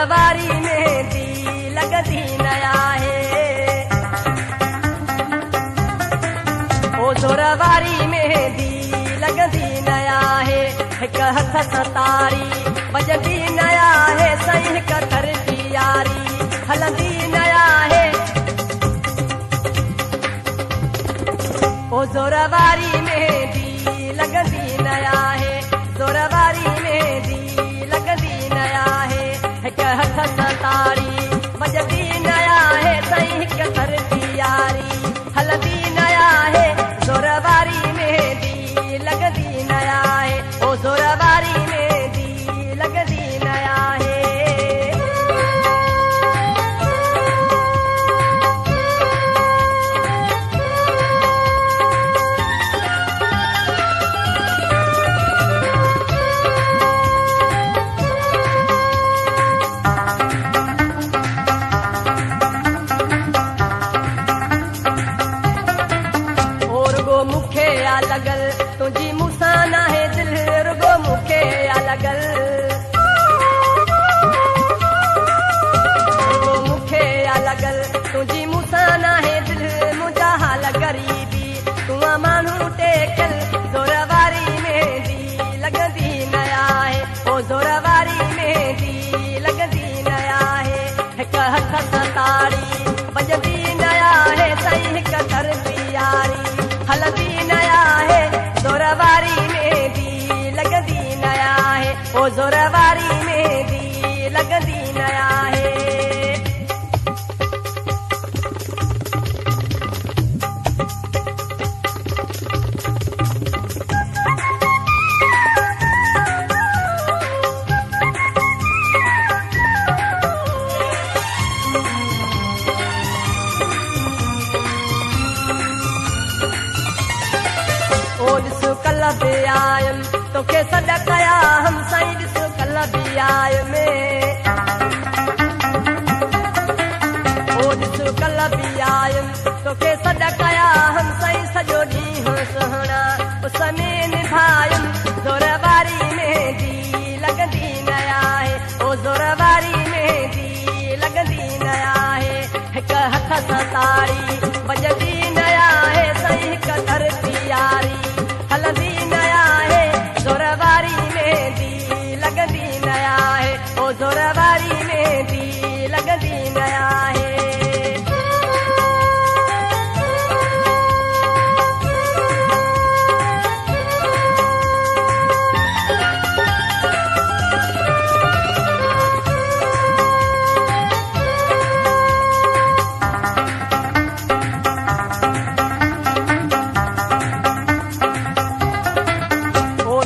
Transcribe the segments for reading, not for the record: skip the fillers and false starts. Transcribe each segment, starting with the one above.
वारी मेहंदी लगदी नया है। ओ जोर वारी मेहंदी लगदी नया है। हिक हथ सतारी बजदी नया है। सही हिक तरती यारी हलंदी नया है। ओ जोर वारी मेहंदी लगदी नया है। जोर वारी मेहंदी लगदी नया है। हिक हथ सतारी बजदी नया है। सही हिक तरती यारी हलंदी नया है। जोर वारी मेहंदी लगदी नया है। ओ जोर वारी मेहंदी लगदी नया है। मुखे या लगल तुझी मुसाना है दिल रुगो मुखे या लगल। रुगो मुखे या लगल तुझी मुसाना है दिल मुझा हाल गरीबी तू मानू टेकल। जोर वारी मेहंदी लगदी नया है। ओ जोर वारी मेहंदी लगदी नया है। हिक हथ सतारी बजदी नया है। सही हिक तरती यारी हलदी नया है। जोर वारी मेहंदी लगदी नया है। ओ जोर वारी मेहंदी लगदी नया है। ओ ॾिसो कल बि आयम तोखे सॾ कया हम साईं। ॾिसो कल बि आयम ओ ॾिसो कल बि आयम तोखे सॾ कया हम साईं। सॼो ॾींहुं सुहिणा उस में निभायम। जोर वारी मेहंदी लगदी नया है। ओ जोर वारी मेहंदी लगदी नया है। हिक हथ सतारी बजदी नया है। सही हिक तरती यारी हलदी नया है। जोर वारी मेहंदी लगदी नया है। ओ जोर वारी मेहंदी लगदी नया है।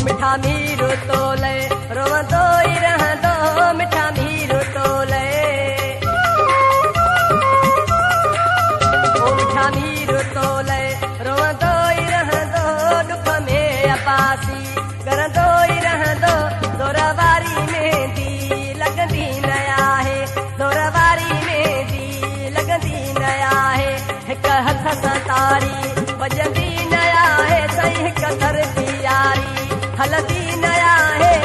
मिठा मीरू तोले रोवंदो ई रहंदो। मिठा मीरू तोले ओ मिठा मीरू तोले रोवंदो ई रहंदो। दुख में अपासी करंदो ई रहंदो। जोर वारी मेहंदी लगदी नया है। जोर वारी मेहंदी लगदी नया है। हिक हथ सतारी बजदी नया है। सही हिक तरती यारी हलदी नया है।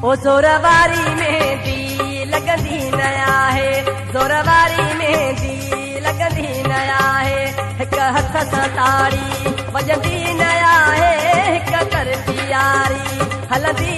ओ जोर वारी मेहंदी लगदी नया है। जोर वारी मेहंदी लगदी नया है। हिक हथ सतारी बजदी नया है। हिक तरती यारी हलदी